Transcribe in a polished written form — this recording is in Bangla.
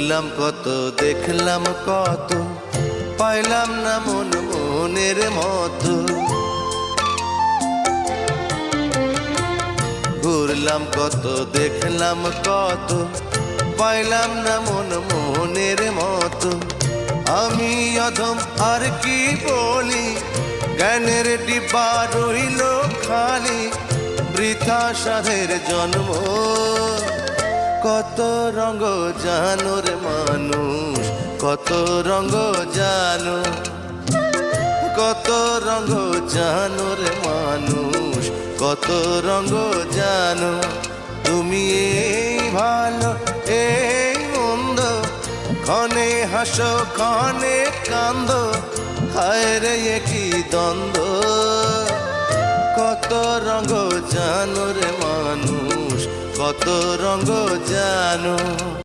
ঘুরলাম কত, দেখলাম কত, পাইলাম না মন মনের মতো। ঘুরলাম কত, দেখলাম কত, পাইলাম না মন মনের মতো। আমি অধম আর কি বলি, জ্ঞানের ডিব্বা রইল খালি, বৃথা সাধের জন্ম। কত রঙ জানো রে মানুষ, কত রঙ জানো, কত রঙ জানো রে মানুষ, কত রঙ জানো। তুমি এই ভালো এই মন্দ, ক্ষণে হাসো ক্ষণে কান্দো, হায় রে কি দ্বন্দ্ব। কত রঙ জানো রে মানুষ, কত রঙ জানো।